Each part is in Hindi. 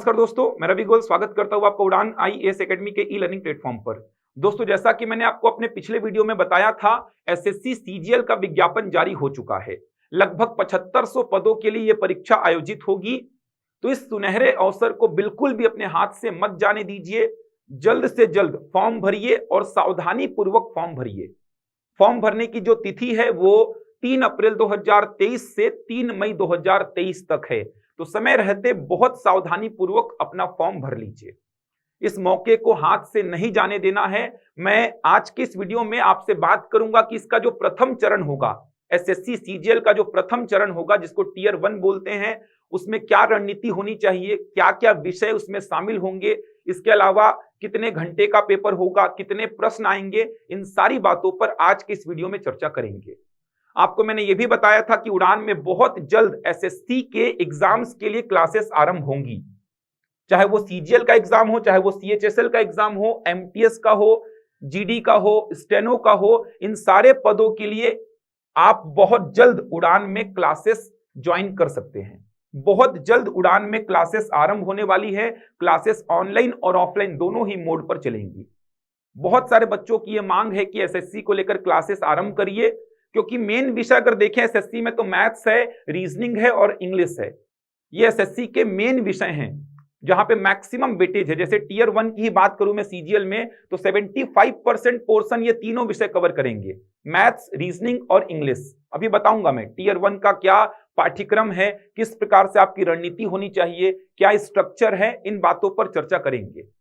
नमस्कार दोस्तों, मैं रवि गोयल स्वागत करता हूं आपका उड़ान आईएएस एकेडमी के ई लर्निंग प्लेटफॉर्म पर। दोस्तों, जैसा कि मैंने आपको अपने पिछले वीडियो में बताया था, एसएससी सीजीएल का विज्ञापन जारी हो चुका है। लगभग 7500 पदों के लिए यह परीक्षा आयोजित होगी। तो इस सुनहरे अवसर को बिल्कुल भी अपने हाथ से मत जाने दीजिए। जल्द से जल्द फॉर्म भरिए और सावधानी पूर्वक फॉर्म भरिए। फॉर्म भरने की जो तिथि है वो 3 अप्रैल 2023 से 3 मई 2023 तक है। तो समय रहते बहुत सावधानी पूर्वक अपना फॉर्म भर लीजिए। इस मौके को हाथ से नहीं जाने देना है। मैं आज के इस वीडियो में आपसे बात करूंगा कि इसका जो प्रथम चरण होगा, एसएससी सीजीएल का जो प्रथम चरण होगा, जिसको टियर 1 बोलते हैं, उसमें क्या रणनीति होनी चाहिए, क्या क्या विषय उसमें शामिल होंगे, इसके अलावा कितने घंटे का पेपर होगा, कितने प्रश्न आएंगे, इन सारी बातों पर आज के इस वीडियो में चर्चा करेंगे। आपको मैंने यह भी बताया था कि उड़ान में बहुत जल्द एसएससी के एग्जाम्स के लिए क्लासेस आरंभ होंगी। चाहे वो सीजीएल का एग्जाम हो, चाहे वो सीएचएसएल का एग्जाम हो, एमटीएस का हो, जीडी का हो, स्टेनो का हो, इन सारे पदों के लिए आप बहुत जल्द उड़ान में क्लासेस ज्वाइन कर सकते हैं। बहुत जल्द उड़ान में क्लासेस आरंभ होने वाली है। क्लासेस ऑनलाइन और ऑफलाइन दोनों ही मोड पर चलेंगी। बहुत सारे बच्चों की यह मांग है कि एसएससी को लेकर क्लासेस आरंभ करिए, क्योंकि मेन विषय अगर देखें एसएससी में तो मैथ्स है, रीजनिंग है और इंग्लिश है। ये एसएससी के मेन विषय हैं जहां पे मैक्सिमम वेटेज है। जैसे टियर 1 की ही बात करूं मैं सीजीएल में, तो 75% पोर्शन ये तीनों विषय कवर करेंगे, मैथ्स, रीजनिंग और इंग्लिश। अभी बताऊंगा मैं टियर 1 का क्या पाठ्यक्रम है, किस प्रकार से आपकी रणनीति होनी चाहिए, क्या स्ट्रक्चर है, इन बातों पर चर्चा करेंगे।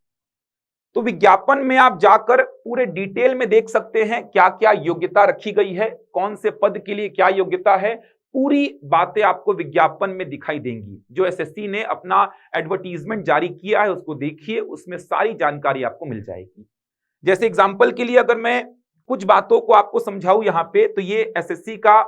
तो विज्ञापन में आप जाकर पूरे डिटेल में देख सकते हैं क्या क्या योग्यता रखी गई है, कौन से पद के लिए क्या योग्यता है। पूरी बातें आपको विज्ञापन में दिखाई देंगी। जो एसएससी ने अपना एडवर्टीजमेंट जारी किया है उसको देखिए, उसमें सारी जानकारी आपको मिल जाएगी। जैसे एग्जांपल के लिए अगर मैं कुछ बातों को आपको समझाऊं यहाँ पे, तो ये एसएससी का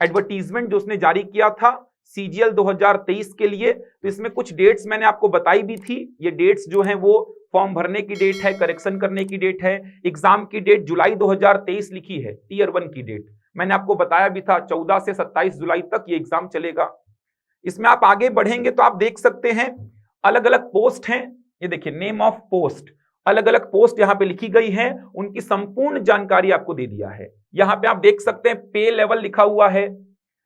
एडवर्टीजमेंट जो उसने जारी किया था सीजीएल 2023 के लिए, तो इसमें कुछ डेट्स मैंने आपको बताई भी थी। ये डेट्स जो हैं वो फॉर्म भरने की डेट है, करेक्शन करने की डेट है, एग्जाम की डेट जुलाई 2023 लिखी है, टियर 1 की डेट मैंने आपको बताया भी था 14 से 27 जुलाई तक ये एग्जाम चलेगा। इसमें आप आगे बढ़ेंगे तो आप देख सकते हैं अलग अलग पोस्ट हैं। ये देखिए नेम ऑफ पोस्ट, अलग अलग पोस्ट यहाँ पे लिखी गई है, उनकी संपूर्ण जानकारी आपको दे दिया है। यहाँ पे आप देख सकते हैं पे लेवल लिखा हुआ है,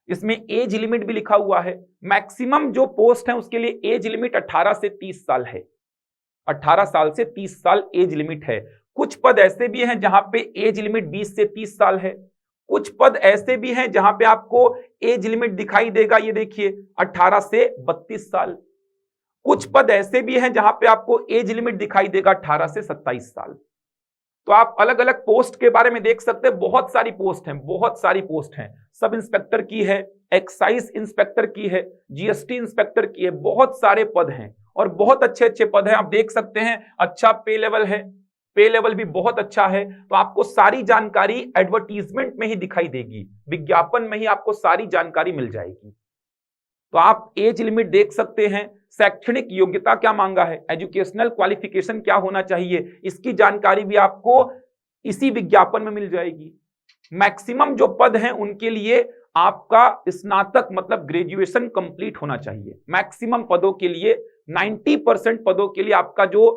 इसमें एज लिमिट भी लिखा हुआ है। मैक्सिमम जो पोस्ट है उसके लिए एज लिमिट 18 से 30 साल है। 18 साल से 30 साल एज लिमिट है। कुछ पद ऐसे भी हैं जहां पे एज लिमिट 20 से 30 साल है। कुछ पद ऐसे भी हैं जहां पे आपको एज लिमिट दिखाई देगा, ये देखिए 18 से 32 साल। कुछ पद ऐसे भी हैं जहां पे आपको एज लिमिट दिखाई देगा 18 से 27 साल। तो आप अलग अलग पोस्ट के बारे में देख सकते हैं। बहुत सारी पोस्ट हैं, बहुत सारी पोस्ट हैं। सब इंस्पेक्टर की है, एक्साइज इंस्पेक्टर की है, जीएसटी इंस्पेक्टर की है, बहुत सारे पद हैं और बहुत अच्छे अच्छे पद हैं। आप देख सकते हैं अच्छा पे लेवल है, पे लेवल भी बहुत अच्छा है। तो आपको सारी जानकारी एडवर्टीजमेंट में ही दिखाई देगी, विज्ञापन में ही आपको सारी जानकारी मिल जाएगी। तो आप एज लिमिट देख सकते हैं, शैक्षणिक योग्यता क्या मांगा है, एजुकेशनल क्वालिफिकेशन क्या होना चाहिए, इसकी जानकारी भी आपको इसी विज्ञापन में मिल जाएगी। मैक्सिमम जो पद हैं उनके लिए आपका स्नातक मतलब ग्रेजुएशन कंप्लीट होना चाहिए। मैक्सिमम पदों के लिए 90% पदों के लिए आपका जो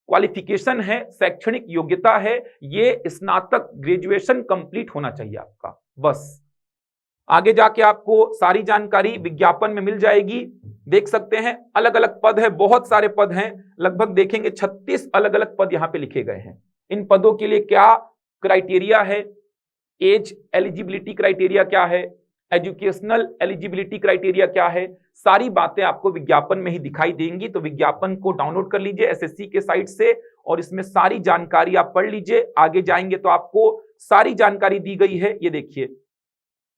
क्वालिफिकेशन है, शैक्षणिक योग्यता है, ये स्नातक ग्रेजुएशन कंप्लीट होना चाहिए आपका। बस आगे जाके आपको सारी जानकारी विज्ञापन में मिल जाएगी। देख सकते हैं अलग अलग पद है, बहुत सारे पद हैं, लगभग देखेंगे 36 अलग अलग पद यहाँ पे लिखे गए हैं। इन पदों के लिए क्या क्राइटेरिया है, एज एलिजिबिलिटी क्राइटेरिया क्या है, एजुकेशनल एलिजिबिलिटी क्राइटेरिया क्या है, सारी बातें आपको विज्ञापन में ही दिखाई देंगी। तो विज्ञापन को डाउनलोड कर लीजिए एसएससी के साइट से और इसमें सारी जानकारी आप पढ़ लीजिए। आगे जाएंगे तो आपको सारी जानकारी दी गई है। ये देखिए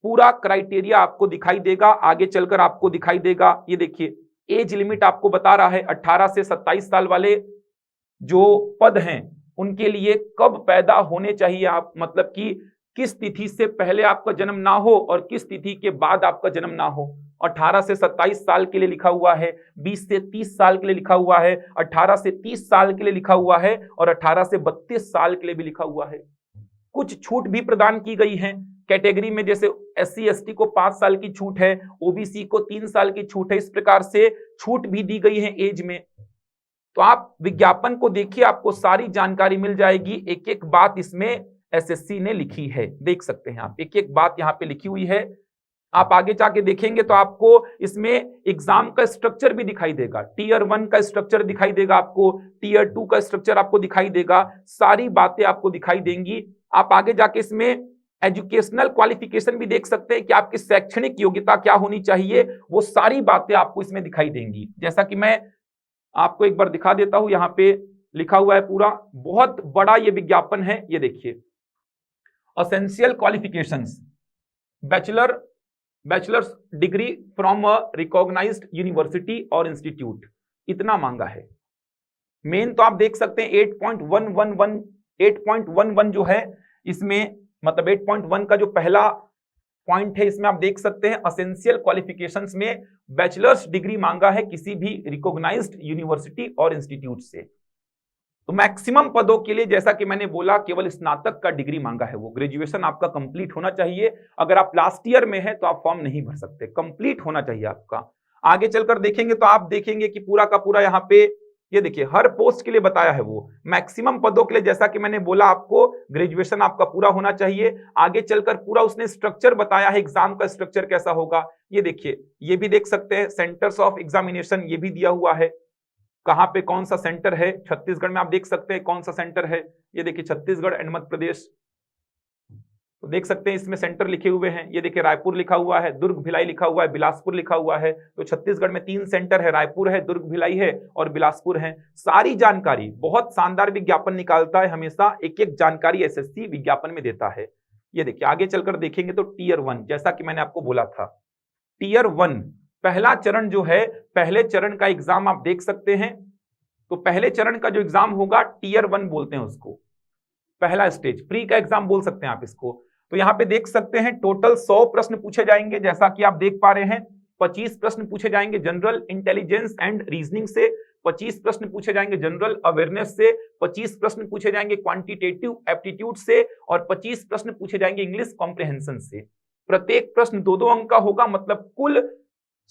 पूरा क्राइटेरिया आपको दिखाई देगा, आगे चलकर आपको दिखाई देगा। ये देखिए एज लिमिट आपको बता रहा है 18 से 27 साल वाले जो पद हैं उनके लिए कब पैदा होने चाहिए आप, मतलब कि किस तिथि से पहले आपका जन्म ना हो और किस तिथि के बाद आपका जन्म ना हो। 18 से 27 साल के लिए लिखा हुआ है, 20 से 30 साल के लिए लिखा हुआ है, 18 से 30 साल के लिए लिखा हुआ है और 18 से 32 साल के लिए भी लिखा हुआ है। कुछ छूट भी प्रदान की गई है कैटेगरी में, जैसे SC ST को 5 साल की छूट है, OBC को 3 साल की छूट है। इस प्रकार से छूट भी दी गई है एज में। तो आप विज्ञापन को देखिए, आपको सारी जानकारी मिल जाएगी। एक एक बात इसमें एसएससी ने लिखी है, देख सकते हैं आप, एक एक बात यहाँ पे लिखी हुई है। आप आगे जाके देखेंगे तो आपको इसमें एग्जाम का स्ट्रक्चर भी दिखाई देगा। टीयर 1 का स्ट्रक्चर दिखाई देगा आपको, टीयर 2 का स्ट्रक्चर आपको दिखाई देगा, सारी बातें आपको दिखाई देंगी। आप आगे जाके इसमें एजुकेशनल क्वालिफिकेशन भी देख सकते हैं कि आपकी शैक्षणिक योग्यता क्या होनी चाहिए, वो सारी बातें आपको इसमें दिखाई देंगी। जैसा कि मैं आपको एक बार दिखा देता हूं, यहाँ पे लिखा हुआ है पूरा, बहुत बड़ा ये विज्ञापन है। ये देखिए, essential qualifications, bachelor's degree from a recognised university और इंस्टीट्यूट, इतना मांगा है। मेन तो आप देख सकते हैं 8.111 जो है इसमें, मतलब 8.1 का जो पहला पॉइंट है इसमें आप देख सकते हैं एसेंशियल क्वालिफिकेशंस में बैचलर्स डिग्री मांगा है किसी भी रिकॉग्नाइज्ड यूनिवर्सिटी और इंस्टीट्यूट से। तो मैक्सिमम पदों के लिए जैसा कि मैंने बोला केवल स्नातक का डिग्री मांगा है, वो ग्रेजुएशन आपका कंप्लीट होना चाहिए। अगर आप लास्ट ईयर में है तो आप फॉर्म नहीं भर सकते, कंप्लीट होना चाहिए आपका। आगे चलकर देखेंगे तो आप देखेंगे कि पूरा का पूरा यहाँ पे ये देखिए हर पोस्ट के लिए बताया है, वो मैक्सिमम पदों के लिए जैसा कि मैंने बोला आपको ग्रेजुएशन आपका पूरा होना चाहिए। आगे चलकर पूरा उसने स्ट्रक्चर बताया है, एग्जाम का स्ट्रक्चर कैसा होगा। ये देखिए, ये भी देख सकते हैं, सेंटर्स ऑफ एग्जामिनेशन ये भी दिया हुआ है, कहां पे कौन सा सेंटर है। छत्तीसगढ़ में आप देख सकते हैं कौन सा सेंटर है, ये देखिए छत्तीसगढ़ एंड मध्य प्रदेश, तो देख सकते हैं इसमें सेंटर लिखे हुए हैं। ये देखिए रायपुर लिखा हुआ है, दुर्ग भिलाई लिखा हुआ है, बिलासपुर लिखा हुआ है। तो छत्तीसगढ़ में 3 सेंटर है, रायपुर है, दुर्ग भिलाई है और बिलासपुर है। सारी जानकारी, बहुत शानदार विज्ञापन निकालता है हमेशा, एक एक जानकारी एसएससी विज्ञापन में देता है। ये देखिए आगे चलकर देखेंगे तो टीयर 1, जैसा कि मैंने आपको बोला था, टीयर 1 पहला चरण जो है, पहले चरण का एग्जाम आप देख सकते हैं। तो पहले चरण का जो एग्जाम होगा टीयर 1 बोलते हैं उसको, पहला स्टेज, प्री का एग्जाम बोल सकते हैं आप इसको। तो यहां पे देख सकते हैं टोटल 100 प्रश्न पूछे जाएंगे, जैसा कि आप देख पा रहे हैं। 25 प्रश्न पूछे जाएंगे जनरल इंटेलिजेंस एंड रीजनिंग से, 25 प्रश्न पूछे जाएंगे जनरल अवेयरनेस से, 25 प्रश्न पूछे जाएंगे क्वांटिटेटिव एप्टीट्यूड से और 25 प्रश्न पूछे जाएंगे इंग्लिश कॉम्प्रिहेंशन से। प्रत्येक प्रश्न 2-2 अंक का होगा, मतलब कुल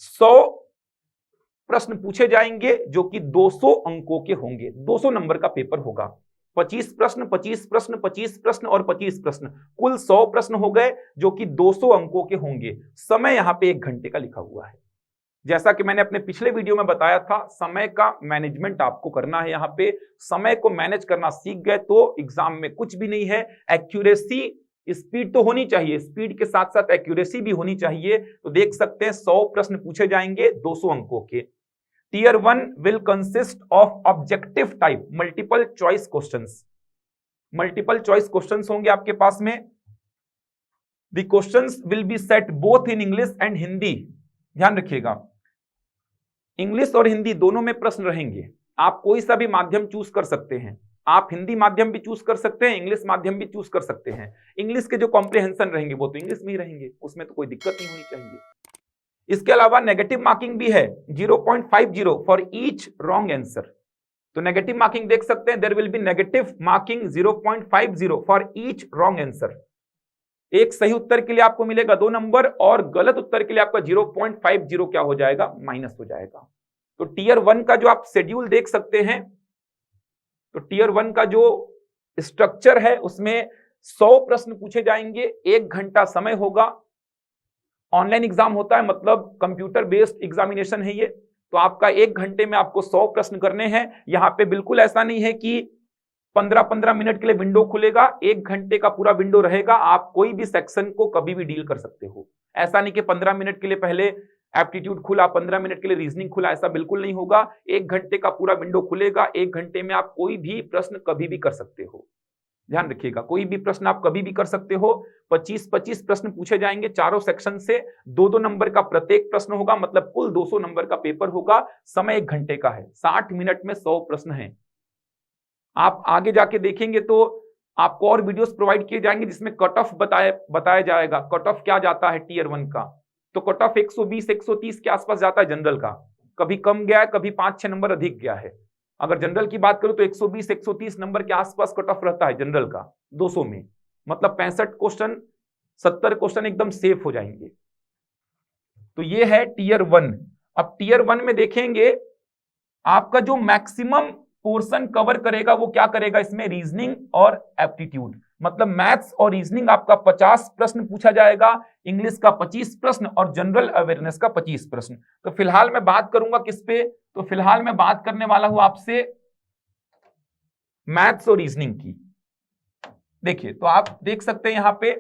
100 प्रश्न पूछे जाएंगे जो कि 200 अंकों के होंगे, 200 नंबर का पेपर होगा। 25 प्रश्न 25 प्रश्न 25 प्रश्न और 25 प्रश्न, कुल 100 प्रश्न हो गए जो कि 200 अंकों के होंगे। समय यहां पे 1 घंटे का लिखा हुआ है। जैसा कि मैंने अपने पिछले वीडियो में बताया था, समय का मैनेजमेंट आपको करना है। यहाँ पे समय को मैनेज करना सीख गए तो एग्जाम में कुछ भी नहीं है। एक्यूरेसी, स्पीड तो होनी चाहिए, स्पीड के साथ साथ एक्यूरेसी भी होनी चाहिए। तो देख सकते हैं 100 प्रश्न पूछे जाएंगे 200 अंकों के। Tier 1 will consist of objective type multiple choice questions. Multiple choice questions होंगे आपके पास में। The questions will be set both in English and Hindi. ध्यान रखिएगा, इंग्लिश और हिंदी दोनों में प्रश्न रहेंगे। आप कोई सा भी माध्यम चूज कर सकते हैं, आप हिंदी माध्यम भी चूज कर सकते हैं, इंग्लिश माध्यम भी चूज कर सकते हैं। इंग्लिश के जो कॉम्प्रिहेंशन रहेंगे वो तो इंग्लिश में ही रहेंगे, उसमें तो कोई दिक्कत नहीं होनी चाहिए। इसके अलावा नेगेटिव मार्किंग भी है 0.50 फॉर ईच रॉन्ग आंसर। तो नेगेटिव मार्किंग देख सकते हैं, there will be negative marking 0.50 for each wrong answer. एक सही उत्तर के लिए आपको मिलेगा 2 नंबर और गलत उत्तर के लिए आपका 0.50 क्या हो जाएगा, माइनस हो जाएगा। तो टीयर 1 का जो आप शेड्यूल देख सकते हैं, तो टीयर 1 का जो स्ट्रक्चर है उसमें 100 प्रश्न पूछे जाएंगे, 1 घंटा समय होगा। ऑनलाइन एग्जाम होता है, मतलब कंप्यूटर बेस्ड एग्जामिनेशन है ये। तो आपका 1 घंटे में आपको 100 प्रश्न करने हैं। यहाँ पे बिल्कुल ऐसा नहीं है कि 15-15 मिनट के लिए विंडो खुलेगा, 1 घंटे का पूरा विंडो रहेगा। आप कोई भी सेक्शन को कभी भी डील कर सकते हो। ऐसा नहीं कि 15 मिनट के लिए पहले एप्टीट्यूड खुला, 15 मिनट के लिए रीजनिंग खुला, ऐसा बिल्कुल नहीं होगा। 1 घंटे का पूरा विंडो खुलेगा, 1 घंटे में आप कोई भी प्रश्न कभी भी कर सकते हो। ध्यान रखिएगा, कोई भी प्रश्न आप कभी भी कर सकते हो। 25-25 प्रश्न पूछे जाएंगे चारों सेक्शन से, 2-2 नंबर का प्रत्येक प्रश्न होगा, मतलब कुल 200 नंबर का पेपर होगा। समय 1 घंटे का है, 60 मिनट में 100 प्रश्न हैं। आप आगे जाके देखेंगे तो आपको और वीडियोस प्रोवाइड किए जाएंगे जिसमें कट ऑफ बताया जाएगा। कट ऑफ क्या जाता है टीयर 1 का, तो कट ऑफ 120-130 के आसपास जाता है जनरल का। कभी कम गया है, कभी 5-6 नंबर अधिक गया है। अगर जनरल की बात करूं तो 120-130 नंबर के आसपास कट ऑफ रहता है जनरल का 200 में, मतलब 65 क्वेश्चन 70 क्वेश्चन एकदम सेफ हो जाएंगे। तो ये है टीयर 1। अब टीयर 1 में देखेंगे आपका जो मैक्सिमम पोर्शन कवर करेगा वो क्या करेगा इसमें, रीजनिंग और एप्टीट्यूड। मतलब मैथ्स और रीजनिंग आपका 50 प्रश्न पूछा जाएगा, इंग्लिश का 25 प्रश्न और जनरल अवेयरनेस का 25 प्रश्न। तो फिलहाल मैं बात करूंगा किस पे, तो फिलहाल मैं बात करने वाला हूं आपसे मैथ्स और रीजनिंग की। देखिए तो आप देख सकते हैं यहां पे,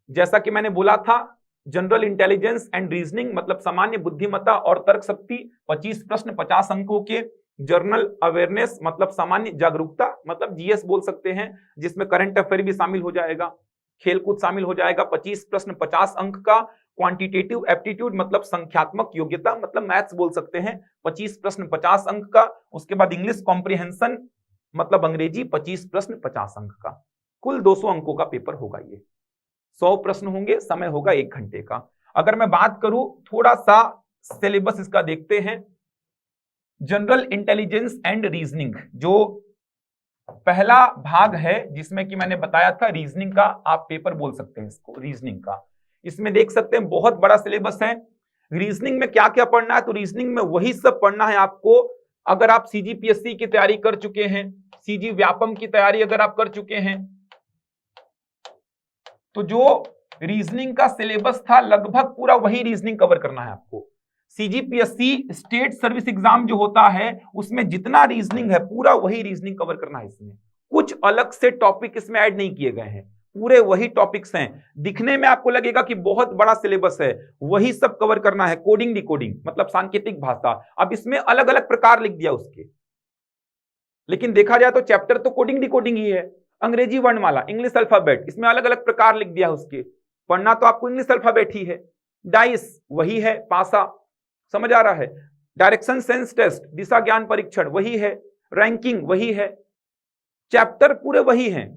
जैसा कि मैंने बोला था, जनरल इंटेलिजेंस एंड रीजनिंग मतलब सामान्य बुद्धिमत्ता और तर्क शक्ति 25 प्रश्न 50 अंकों के। जर्नल अवेयरनेस मतलब सामान्य जागरूकता, मतलब जीएस बोल सकते हैं, जिसमें करंट अफेयर भी शामिल हो जाएगा, खेलकूद शामिल हो जाएगा, 25 प्रश्न 50 अंक का। क्वांटिटेटिव एप्टीट्यूड मतलब संख्यात्मक योग्यता, मतलब मैथ्स बोल सकते हैं, 25 प्रश्न 50 अंक का। उसके बाद इंग्लिश कॉम्प्रिहेंशन मतलब अंग्रेजी 25 प्रश्न 50 अंक का। कुल 200 अंकों का पेपर होगा ये, 100 प्रश्न होंगे, समय होगा 1 घंटे का। अगर मैं बात करूं थोड़ा सा सिलेबस इसका देखते हैं। जनरल इंटेलिजेंस एंड रीजनिंग जो पहला भाग है, जिसमें कि मैंने बताया था रीजनिंग का, आप पेपर बोल सकते हैं इसको रीजनिंग का। इसमें देख सकते हैं बहुत बड़ा सिलेबस है। रीजनिंग में क्या क्या पढ़ना है, तो रीजनिंग में वही सब पढ़ना है आपको। अगर आप सीजीपीएससी की तैयारी कर चुके हैं, सीजी व्यापम की तैयारी अगर आप कर चुके हैं, तो जो रीजनिंग का सिलेबस था लगभग पूरा वही रीजनिंग कवर करना है आपको। सीजीपीएससी स्टेट सर्विस एग्जाम जो होता है उसमें जितना रीजनिंग है पूरा वही रीजनिंग कवर करना है। इसमें कुछ अलग से टॉपिक इसमें ऐड नहीं किए गए हैं, पूरे वही टॉपिक्स हैं। दिखने में आपको लगेगा कि बहुत बड़ा सिलेबस है, वही सब कवर करना है। कोडिंग डिकोडिंग मतलब सांकेतिक भाषा, अब इसमें अलग अलग प्रकार लिख दिया उसके, लेकिन देखा जाए तो चैप्टर तो कोडिंग डिकोडिंग ही है। अंग्रेजी वर्णमाला, इंग्लिश अल्फाबेट, इसमें अलग अलग प्रकार लिख दिया उसके, पढ़ना तो आपको इंग्लिश अल्फाबेट ही है। डाइस वही है, पासा, समझ आ रहा है। डायरेक्शन सेंस टेस्ट, दिशा ज्ञान परीक्षण वही है, रैंकिंग वही है, चैप्टर पूरे वही हैं,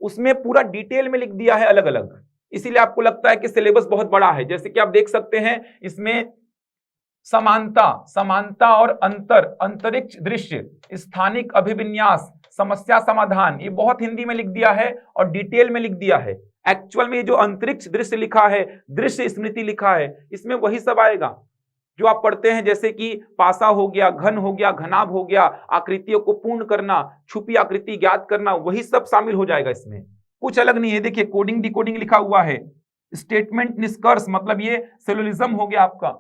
उसमें पूरा डिटेल में लिख दिया है अलग अलग। इसीलिए आपको लगता है कि सिलेबस बहुत बड़ा है। जैसे कि आप देख सकते हैं इसमें समानता और अंतर, अंतरिक्ष दृश्य, स्थानिक अभिविन्यास, समस्या समाधान, ये बहुत हिंदी में लिख दिया है और डिटेल में लिख दिया है। एक्चुअल में जो अंतरिक्ष दृश्य लिखा है, दृश्य स्मृति लिखा है, इसमें वही सब आएगा जो आप पढ़ते हैं। जैसे कि पासा हो गया, घन हो गया, घनाभ हो गया, आकृतियों को पूर्ण करना, छुपी आकृति ज्ञात करना, वही सब शामिल हो जाएगा इसमें, कुछ अलग नहीं है। देखिए कोडिंग डिकोडिंग लिखा हुआ है, स्टेटमेंट निष्कर्ष मतलब ये सिलोजिज्म हो गया आपका,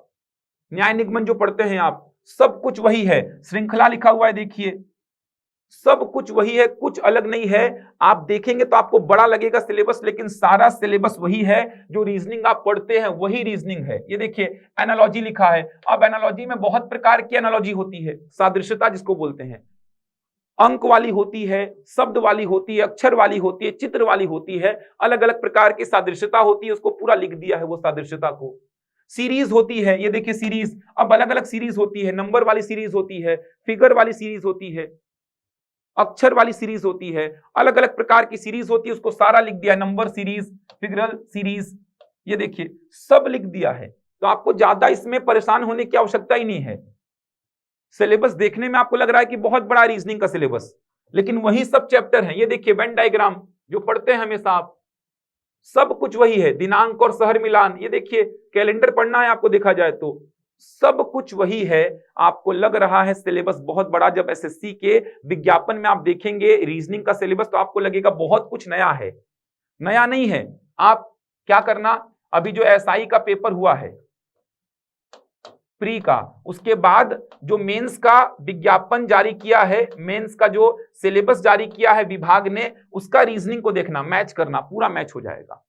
न्याय निगमन जो पढ़ते हैं आप, सब कुछ वही है। श्रृंखला लिखा हुआ है, देखिए सब कुछ वही है, कुछ अलग नहीं है। आप देखेंगे तो आपको बड़ा लगेगा सिलेबस, लेकिन सारा सिलेबस वही है। जो रीजनिंग आप पढ़ते हैं वही रीजनिंग है। ये देखिए एनालॉजी लिखा है। अब एनालॉजी में बहुत प्रकार की एनालॉजी होती है, सादृश्यता जिसको बोलते हैं, अंक वाली होती है, शब्द वाली होती है, अक्षर वाली होती है, चित्र वाली होती है, अलग अलग प्रकार की सादृश्यता होती है, उसको पूरा लिख दिया है वो सादृश्यता को। सीरीज होती है, ये देखिए सीरीज, अब अलग अलग सीरीज होती है, नंबर वाली सीरीज होती है, फिगर वाली सीरीज होती है, अक्षर वाली सीरीज होती है, अलग अलग प्रकार की सीरीज होती है, उसको सारा लिख दिया, नंबर सीरीज, फिगरल सीरीज, ये देखिए सब लिख दिया है। तो आपको ज्यादा इसमें परेशान होने की आवश्यकता ही नहीं है। सिलेबस देखने में आपको लग रहा है कि बहुत बड़ा रीजनिंग का सिलेबस, लेकिन वही सब चैप्टर हैं। ये देखिए वेन डायग्राम जो पढ़ते हैं हमेशा आप, सब कुछ वही है। दिनांक और शहर मिलान, ये देखिए कैलेंडर पढ़ना है आपको, देखा जाए तो सब कुछ वही है। आपको लग रहा है सिलेबस बहुत बड़ा, जब एसएससी के विज्ञापन में आप देखेंगे रीजनिंग का सिलेबस तो आपको लगेगा बहुत कुछ नया है। नया नहीं है। आप क्या करना, अभी जो एसआई का पेपर हुआ है प्री का, उसके बाद जो मेंस का विज्ञापन जारी किया है, मेंस का जो सिलेबस जारी किया है विभाग ने, उसका रीजनिंग को देखना, मैच करना, पूरा मैच हो जाएगा।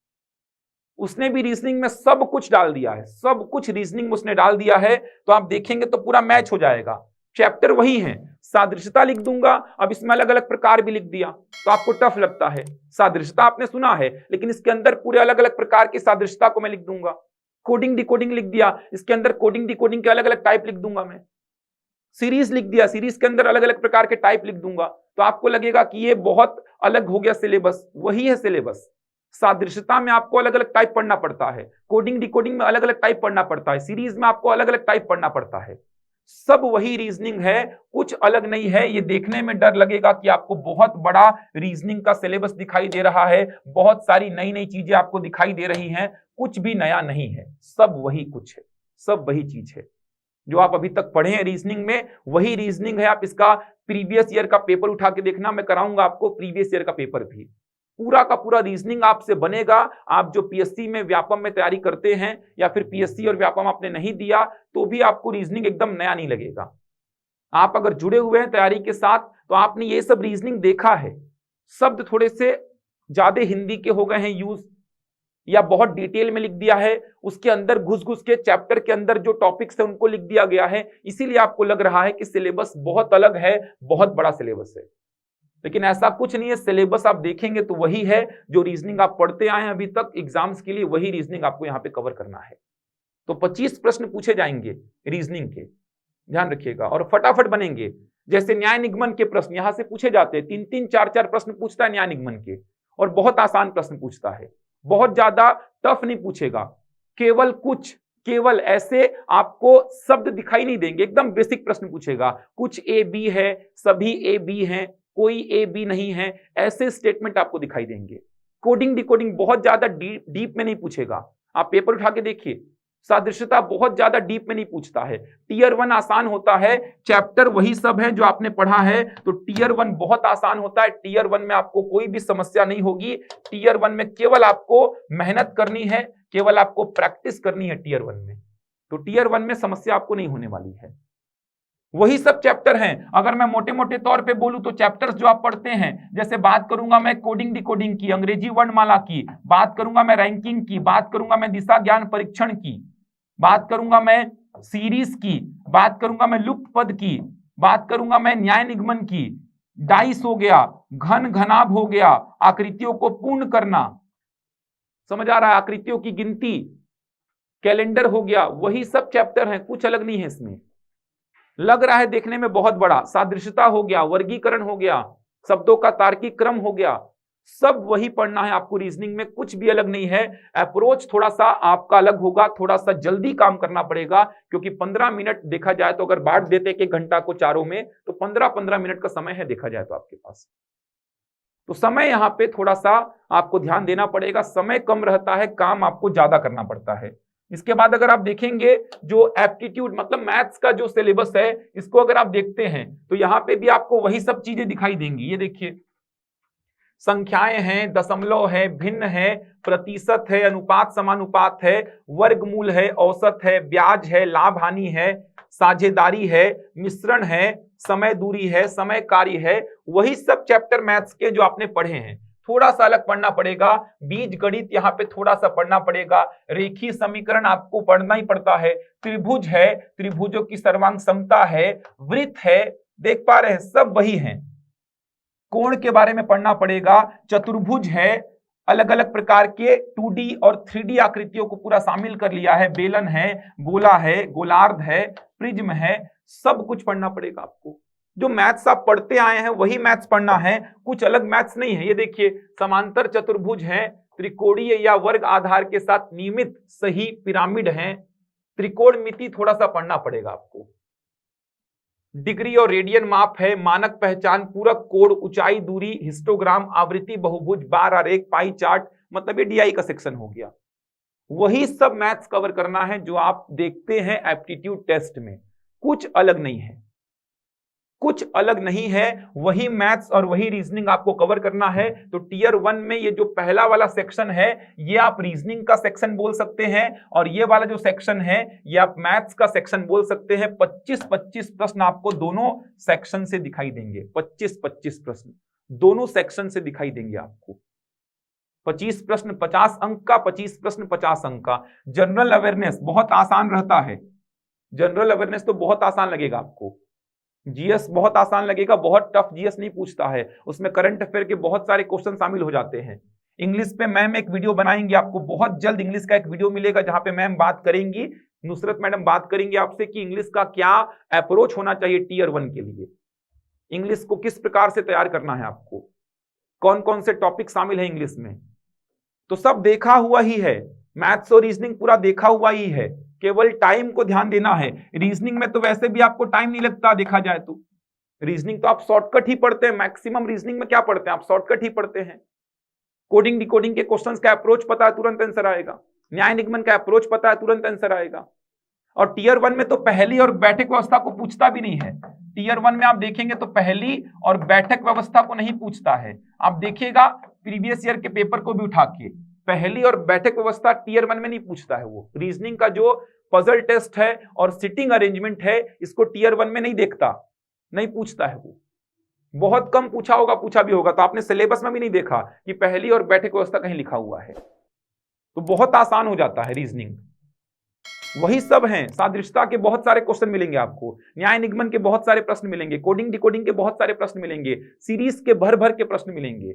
उसने भी रीजनिंग में सब कुछ डाल दिया है, सब कुछ रीजनिंग में उसने डाल दिया है, तो आप देखेंगे तो पूरा मैच हो जाएगा। चैप्टर वही है, सादृश्यता लिख दूंगा, अब इसमें अलग अलग प्रकार भी लिख दिया तो आपको टफ लगता है। सादृश्यता आपने सुना है, लेकिन इसके अंदर पूरे अलग अलग प्रकार की सादृश्यता को मैं लिख दूंगा। कोडिंग डिकोडिंग लिख दिया, इसके अंदर कोडिंग डिकोडिंग के अलग अलग टाइप लिख दूंगा मैं। सीरीज लिख दिया, सीरीज के अंदर अलग अलग प्रकार के टाइप लिख दूंगा, तो आपको लगेगा कि ये बहुत अलग हो गया सिलेबस। वही है सिलेबस। सादृश्यता में आपको अलग अलग टाइप पढ़ना पड़ता है, कोडिंग डिकोडिंग में अलग अलग टाइप पढ़ना पड़ता है, सीरीज में आपको अलग अलग टाइप पढ़ना पड़ता है। सब वही रीजनिंग है, कुछ अलग नहीं है। ये देखने में डर लगेगा कि आपको बहुत बड़ा रीजनिंग का सिलेबस दिखाई दे रहा है, बहुत सारी नई नई चीजें आपको दिखाई दे रही हैं, कुछ भी नया नहीं है, सब वही कुछ है, सब वही चीज है। जो आप अभी तक पढ़े हैं रीजनिंग में वही रीजनिंग है। आप इसका प्रीवियस ईयर का पेपर उठा के देखना, मैं कराऊंगा आपको प्रीवियस ईयर का पेपर भी। पूरा का पूरा रीजनिंग आपसे बनेगा। आप जो पीएससी में व्यापम में तैयारी करते हैं या फिर पीएससी और व्यापम आपने नहीं दिया तो भी आपको रीजनिंग एकदम नया नहीं लगेगा। आप अगर जुड़े हुए हैं तैयारी के साथ तो आपने ये सब रीजनिंग देखा है। शब्द थोड़े से ज्यादा हिंदी के हो गए हैं यूज, या बहुत डिटेल में लिख दिया है, उसके अंदर घुस घुस के चैप्टर के अंदर जो टॉपिक्स है उनको लिख दिया गया है, इसीलिए आपको लग रहा है कि सिलेबस बहुत अलग है, बहुत बड़ा सिलेबस है। लेकिन ऐसा कुछ नहीं है, सिलेबस आप देखेंगे तो वही है जो रीजनिंग आप पढ़ते आए हैं अभी तक एग्जाम्स के लिए, वही रीजनिंग आपको यहाँ पे कवर करना है। तो 25 प्रश्न पूछे जाएंगे रीजनिंग के, ध्यान रखिएगा, और फटाफट बनेंगे। जैसे न्याय निगमन के प्रश्न यहां से पूछे जाते हैं, 3-3 4-4 प्रश्न पूछता है न्याय निगमन के, और बहुत आसान प्रश्न पूछता है, बहुत ज्यादा टफ नहीं पूछेगा। केवल ऐसे आपको शब्द दिखाई नहीं देंगे, एकदम बेसिक प्रश्न पूछेगा। कुछ ए बी है, सभी ए बी हैं, कोई ए बी नहीं है, ऐसे स्टेटमेंट आपको दिखाई देंगे। कोडिंग डिकोडिंग बहुत ज्यादा डीप में नहीं पूछेगा। आप पेपर उठा के देखिए, सादृश्यता बहुत ज्यादा डीप में नहीं पूछता है। टीयर 1 आसान होता है, चैप्टर वही सब है जो आपने पढ़ा है, तो टीयर 1 बहुत आसान होता है। टीयर 1 में आपको कोई भी समस्या नहीं होगी। टीयर 1 में केवल आपको मेहनत करनी है, केवल आपको प्रैक्टिस करनी है टीयर 1 में। तो टीयर 1 में समस्या आपको नहीं होने वाली है। वही सब चैप्टर हैं। अगर मैं मोटे मोटे तौर पे बोलूं तो चैप्टर्स जो आप पढ़ते हैं, जैसे बात करूंगा मैं कोडिंग डिकोडिंग की, अंग्रेजी वर्णमाला की, बात करूंगा मैं रैंकिंग की, बात करूंगा मैं दिशा ज्ञान परीक्षण की, बात करूंगा मैं सीरीज की, बात करूंगा मैं लुप्त पद की, बात करूंगा मैं न्याय निगमन की, डाइस हो गया, घन घनाभ हो गया, आकृतियों को पूर्ण करना, समझ आ रहा है, आकृतियों की गिनती, कैलेंडर हो गया, वही सब चैप्टर हैं, कुछ अलग नहीं है इसमें। लग रहा है देखने में बहुत बड़ा, सादृश्यता हो गया, वर्गीकरण हो गया, शब्दों का तार्किक क्रम हो गया, सब वही पढ़ना है आपको। रीजनिंग में कुछ भी अलग नहीं है। अप्रोच थोड़ा सा आपका अलग होगा, थोड़ा सा जल्दी काम करना पड़ेगा, क्योंकि 15 मिनट देखा जाए तो अगर बांट देते एक घंटा को चारों में तो 15-15 मिनट का समय है देखा जाए तो आपके पास। तो समय यहाँ पे थोड़ा सा आपको ध्यान देना पड़ेगा, समय कम रहता है, काम आपको ज्यादा करना पड़ता है। इसके बाद अगर आप देखेंगे जो एप्टीट्यूड मतलब मैथ्स का जो सिलेबस है, इसको अगर आप देखते हैं तो यहाँ पे भी आपको वही सब चीजें दिखाई देंगी। ये देखिए, संख्याएं हैं, दशमलव है, भिन्न है, प्रतिशत है, अनुपात समानुपात है, वर्गमूल है, औसत है, ब्याज है, लाभ हानि है, साझेदारी है, मिश्रण है, समय दूरी है, समय कार्य है, वही सब चैप्टर मैथ्स के जो आपने पढ़े हैं। थोड़ा सा अलग पढ़ना पड़ेगा, बीज गणित यहाँ पे थोड़ा सा पढ़ना पड़ेगा, रेखीय समीकरण आपको पढ़ना ही पड़ता है, त्रिभुज है, त्रिभुजों की सर्वांग समता है, वृत्त है, देख पा रहे हैं, सब वही हैं। कोण के बारे में पढ़ना पड़ेगा, चतुर्भुज है, अलग अलग प्रकार के 2D और 3D आकृतियों को पूरा शामिल कर लिया है, बेलन है, गोला है, गोलार्ध है, प्रिज्म है, सब कुछ पढ़ना पड़ेगा आपको। जो मैथ्स आप पढ़ते आए हैं वही मैथ्स पढ़ना है, कुछ अलग मैथ्स नहीं है। ये देखिए, समांतर चतुर्भुज है, त्रिकोणीय या वर्ग आधार के साथ नियमित सही पिरामिड है, त्रिकोणमिति थोड़ा सा पढ़ना पड़ेगा आपको, डिग्री और रेडियन माप है, मानक पहचान, पूरक कोण, ऊंचाई दूरी, हिस्टोग्राम, आवृत्ति बहुभुज, बार आरेख, पाई चार्ट, मतलब ये डीआई का सेक्शन हो गया। वही सब मैथ्स कवर करना है जो आप देखते हैं एप्टीट्यूड टेस्ट में, कुछ अलग नहीं है, कुछ अलग नहीं है, वही मैथ्स और वही रीजनिंग आपको कवर करना है। तो टीयर 1 में ये जो पहला वाला सेक्शन है ये आप रीजनिंग का सेक्शन बोल सकते हैं, और ये वाला जो सेक्शन है ये आप मैथ्स का सेक्शन बोल सकते हैं। 25-25 प्रश्न आपको दोनों सेक्शन से दिखाई देंगे, 25-25 प्रश्न दोनों सेक्शन से दिखाई देंगे आपको। 25 प्रश्न 50 अंक का, 25 प्रश्न 50 अंक का। जनरल अवेयरनेस बहुत आसान रहता है, जनरल अवेयरनेस तो बहुत आसान लगेगा आपको, जीएस बहुत आसान लगेगा, बहुत टफ जीएस नहीं पूछता है, उसमें करंट अफेयर के बहुत सारे क्वेश्चन शामिल हो जाते हैं। इंग्लिश पे मैम एक वीडियो बनाएंगे, आपको बहुत जल्द इंग्लिश का एक वीडियो मिलेगा जहां पे मैम बात करेंगी, नुसरत मैडम बात करेंगे आपसे कि इंग्लिश का क्या अप्रोच होना चाहिए टीयर 1 के लिए, इंग्लिश को किस प्रकार से तैयार करना है आपको, कौन कौन से टॉपिक शामिल है इंग्लिश में, तो सब देखा हुआ ही है। मैथ्स और रीजनिंग पूरा देखा हुआ ही है, केवल टाइम को ध्यान देना है। रीजनिंग में तो वैसे भी आपको टाइम नहीं लगता देखा जाए तो, रीजनिंग तो आप शॉर्टकट ही पढ़ते हैं, मैक्सिमम रीजनिंग में क्या पढ़ते हैं आप, शॉर्टकट ही पढ़ते हैं। कोडिंग डिकोडिंग के क्वेश्चंस का अप्रोच पता है, तुरंत आंसर आएगा। न्याय निगमन का अप्रोच पता है, तुरंत आंसर आएगा। और टीयर 1 में तो पहली और बैठक व्यवस्था को पूछता भी नहीं है। टीयर 1 में आप देखेंगे तो पहली और बैठक व्यवस्था को नहीं पूछता है। आप देखिएगा प्रीवियस ईयर के पेपर को भी उठा के, पहली और बैठक व्यवस्था टीयर 1 में नहीं पूछता है। वो रीजनिंग का जो पजल टेस्ट है और सिटिंग अरेंजमेंट है, इसको टीयर 1 में नहीं देखता, नहीं पूछता है। वो बहुत कम पूछा होगा, पूछा भी होगा तो आपने सिलेबस में भी नहीं देखा कि पहली और बैठक व्यवस्था कहीं लिखा हुआ है। तो बहुत आसान हो जाता है रीजनिंग। वही सब हैं, सादृश्यता के बहुत सारे क्वेश्चन मिलेंगे आपको, न्याय निगमन के बहुत सारे प्रश्न मिलेंगे, कोडिंग डिकोडिंग के बहुत सारे प्रश्न मिलेंगे, सीरीज के भर भर के प्रश्न मिलेंगे।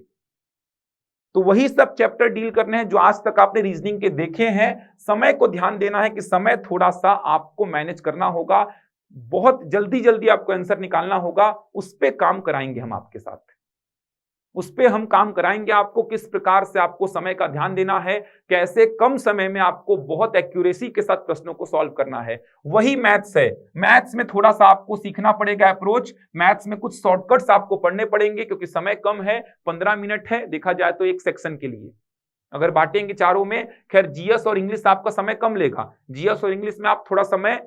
तो वही सब चैप्टर डील करने हैं जो आज तक आपने रीजनिंग के देखे हैं। समय को ध्यान देना है कि समय थोड़ा सा आपको मैनेज करना होगा, बहुत जल्दी जल्दी आपको आंसर निकालना होगा। उस पे काम कराएंगे हम आपके साथ, उस पे हम काम कराएंगे आपको, किस प्रकार से आपको समय का ध्यान देना है, कैसे कम समय में आपको बहुत एक्यूरेसी के साथ प्रश्नों को सॉल्व करना है। वही मैथ्स है। मैथ्स में थोड़ा सा आपको सीखना पड़ेगा अप्रोच, मैथ्स में कुछ शॉर्टकट्स आपको पढ़ने पड़ेंगे क्योंकि समय कम है, 15 मिनट है देखा जाए तो एक सेक्शन के लिए। अगर बांटेंगे चारों में, खैर जीएस और इंग्लिश आपका समय कम लेगा, जीएस और इंग्लिश में आप थोड़ा समय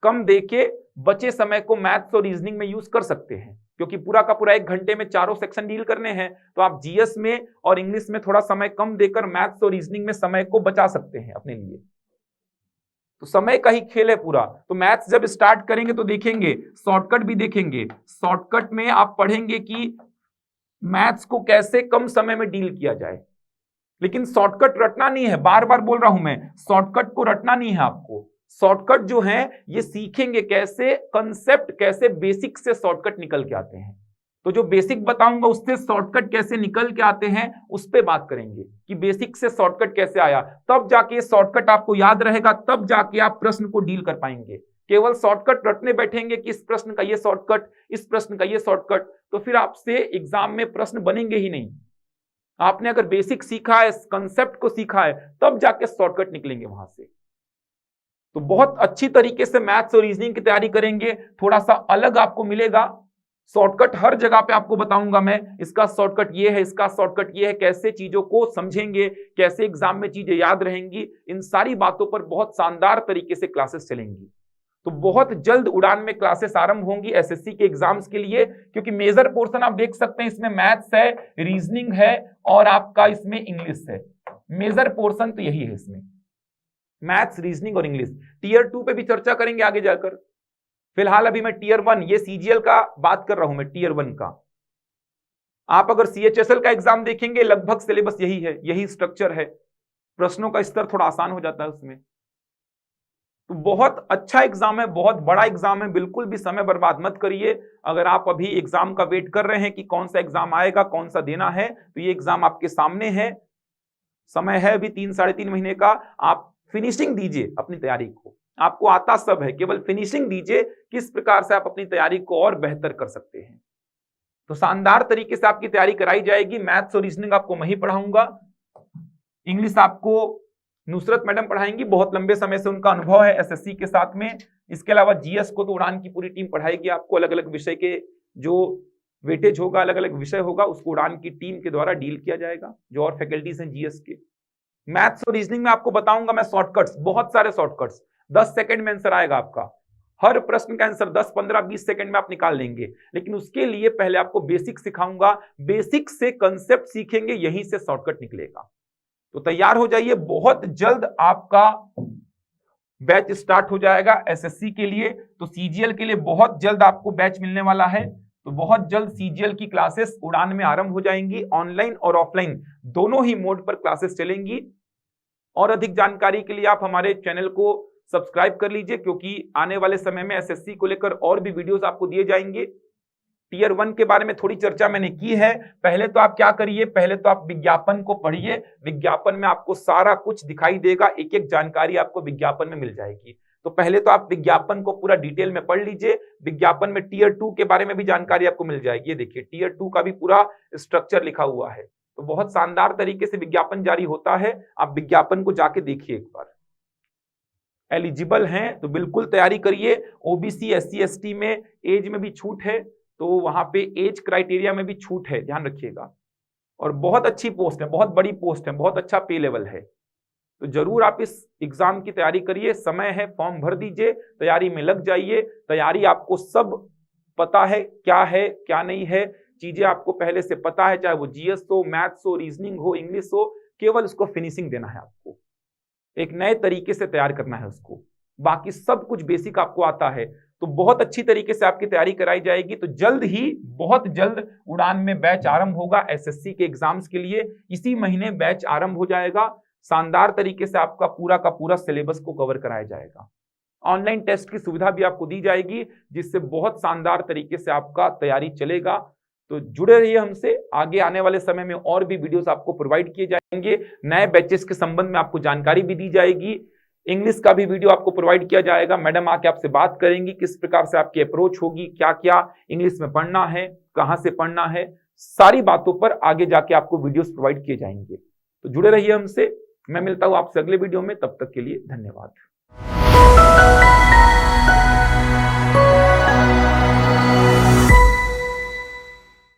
कम देके बचे समय को मैथ्स और रीजनिंग में यूज कर सकते हैं, क्योंकि पूरा का पूरा 1 घंटे में चारों सेक्शन डील करने हैं। तो आप जीएस में और इंग्लिश में थोड़ा समय कम देकर मैथ्स और रीजनिंग में समय को बचा सकते हैं अपने लिए। तो समय का ही खेल है पूरा। तो मैथ्स जब स्टार्ट करेंगे तो देखेंगे, शॉर्टकट भी देखेंगे। शॉर्टकट में आप पढ़ेंगे कि मैथ्स को कैसे कम समय में डील किया जाए, लेकिन शॉर्टकट रटना नहीं है। बार बार बोल रहा हूं मैं, शॉर्टकट को रटना नहीं है आपको। शॉर्टकट जो है ये सीखेंगे कैसे, कंसेप्ट कैसे बेसिक से शॉर्टकट निकल के आते हैं। तो जो बेसिक बताऊंगा उससे शॉर्टकट कैसे निकल के आते हैं उस पे बात करेंगे कि बेसिक से शॉर्टकट कैसे आया, तब जाके शॉर्टकट आपको याद रहेगा, तब जाके आप प्रश्न को डील कर पाएंगे। केवल शॉर्टकट रटने बैठेंगे कि इस प्रश्न का ये शॉर्टकट, इस प्रश्न का ये शॉर्टकट, तो फिर आपसे एग्जाम में प्रश्न बनेंगे ही नहीं। आपने अगर बेसिक सीखा है, कंसेप्ट को सीखा है, तब जाके शॉर्टकट निकलेंगे वहां से। तो बहुत अच्छी तरीके से मैथ्स और रीजनिंग की तैयारी करेंगे, थोड़ा सा अलग आपको मिलेगा। शॉर्टकट हर जगह पे आपको बताऊंगा मैं, इसका शॉर्टकट ये है, इसका शॉर्टकट ये है, कैसे चीजों को समझेंगे, कैसे एग्जाम में चीजें याद रहेंगी, इन सारी बातों पर बहुत शानदार तरीके से क्लासेस चलेंगी। तो बहुत जल्द उड़ान में क्लासेस आरंभ होंगी एसएससी के एग्जाम्स के लिए, क्योंकि मेजर पोर्शन आप देख सकते हैं इसमें मैथ्स है, रीजनिंग है और आपका इसमें इंग्लिश है। मेजर पोर्शन तो यही है इसमें, मैथ्स, रीजनिंग और इंग्लिश। टीयर 2 पे भी चर्चा करेंगे आगे जाकर। फिलहाल अभी मैं टीयर 1, ये सीजीएल का बात कर रहा हूं मैं, टीयर 1 का। आप अगर सीएचएसएल का एग्जाम देखेंगे लगभग सिलेबस यही है, यही स्ट्रक्चर है, प्रश्नों का स्तर थोड़ा आसान हो जाता है उसमें। तो बहुत अच्छा एग्जाम है, बहुत बड़ा एग्जाम है, बिल्कुल भी समय बर्बाद मत करिए। अगर आप अभी एग्जाम का वेट कर रहे हैं कि कौन सा एग्जाम आएगा, कौन सा देना है, तो ये एग्जाम आपके सामने है, समय है अभी 3-3.5 महीने का। आप फिनिशिंग दीजिए अपनी तैयारी को, आपको आता सब है, केवल फिनिशिंग दीजिए किस प्रकार से आप अपनी तैयारी को और बेहतर कर सकते हैं। तो शानदार तरीके से आपकी तैयारी कराई जाएगी। मैथ्स और रीजनिंग आपको मैं ही पढ़ाऊंगा, इंग्लिश आपको नुसरत मैडम पढ़ाएंगी, बहुत लंबे समय से उनका अनुभव है एसएससी के साथ में। इसके अलावा जीएस को तो उड़ान की पूरी टीम पढ़ाएगी आपको, अलग अलग विषय के जो वेटेज होगा, अलग अलग विषय होगा, उसको उड़ान की टीम के द्वारा डील किया जाएगा, जो और फैकल्टीज हैं जीएस के। मैथ्स और रीजनिंग में आपको बताऊंगा मैं शॉर्टकट्स, बहुत सारे शॉर्टकट्स, 10 सेकंड में आंसर आएगा आपका, हर प्रश्न का आंसर 10, 15, 20 सेकंड में आप निकाल लेंगे। लेकिन उसके लिए पहले आपको बेसिक सिखाऊंगा, बेसिक से कंसेप्ट सीखेंगे, यहीं से शॉर्टकट निकलेगा। तो तैयार हो जाइए, बहुत जल्द आपका बैच स्टार्ट हो जाएगा एसएससी के लिए। तो सीजीएल के लिए बहुत जल्द आपको बैच मिलने वाला है। तो बहुत जल्द सीजीएल की क्लासेस उड़ान में आरंभ हो जाएंगी, ऑनलाइन और ऑफलाइन दोनों ही मोड पर क्लासेस चलेंगी। और अधिक जानकारी के लिए आप हमारे चैनल को सब्सक्राइब कर लीजिए, क्योंकि आने वाले समय में एसएससी को लेकर और भी वीडियोस आपको दिए जाएंगे। टीयर 1 के बारे में थोड़ी चर्चा मैंने की है। पहले तो आप क्या करिए, पहले तो आप विज्ञापन को पढ़िए, विज्ञापन में आपको सारा कुछ दिखाई देगा, एक एक जानकारी आपको विज्ञापन में मिल जाएगी। तो पहले तो आप विज्ञापन को पूरा डिटेल में पढ़ लीजिए। विज्ञापन में टीयर 2 के बारे में भी जानकारी आपको मिल जाएगी। ये देखिए टीयर 2 का भी पूरा स्ट्रक्चर लिखा हुआ है। तो बहुत शानदार तरीके से विज्ञापन जारी होता है, आप विज्ञापन को जाके देखिए एक बार। एलिजिबल हैं तो बिल्कुल तैयारी करिए। ओबीसी, एससी, एसटी में एज में भी छूट है, तो वहां पे एज क्राइटेरिया में भी छूट है, ध्यान रखिएगा। और बहुत अच्छी पोस्ट है, बहुत बड़ी पोस्ट है, बहुत अच्छा पे लेवल है। तो जरूर आप इस एग्जाम की तैयारी करिए, समय है, फॉर्म भर दीजिए, तैयारी में लग जाइए। तैयारी आपको सब पता है क्या नहीं है, चीजें आपको पहले से पता है, चाहे वो जीएस हो, मैथ्स हो, रीजनिंग हो, इंग्लिश हो, केवल उसको फिनिशिंग देना है। आपको एक नए तरीके से तैयार करना है उसको, बाकी सब कुछ बेसिक आपको आता है। तो बहुत अच्छी तरीके से आपकी तैयारी कराई जाएगी। तो जल्द ही, बहुत जल्द उड़ान में बैच आरंभ होगा एसएससी के एग्जाम्स के लिए। इसी महीने बैच आरंभ हो जाएगा। शानदार तरीके से आपका पूरा का पूरा सिलेबस को कवर कराया जाएगा। ऑनलाइन टेस्ट की सुविधा भी आपको दी जाएगी, जिससे बहुत शानदार तरीके से आपका तैयारी चलेगा। तो जुड़े रहिए हमसे, आगे आने वाले समय में और भी वीडियोस आपको प्रोवाइड किए जाएंगे। नए बैचेस के संबंध में आपको जानकारी भी दी जाएगी। इंग्लिश का भी वीडियो आपको प्रोवाइड किया जाएगा। मैडम आके आपसे बात करेंगी, किस प्रकार से आपकी अप्रोच होगी, क्या क्या इंग्लिश में पढ़ना है, कहां से पढ़ना है, सारी बातों पर आगे जाके आपको वीडियोस प्रोवाइड किए जाएंगे। तो जुड़े रहिए हमसे। मैं मिलता हूं आपसे अगले वीडियो में, तब तक के लिए धन्यवाद।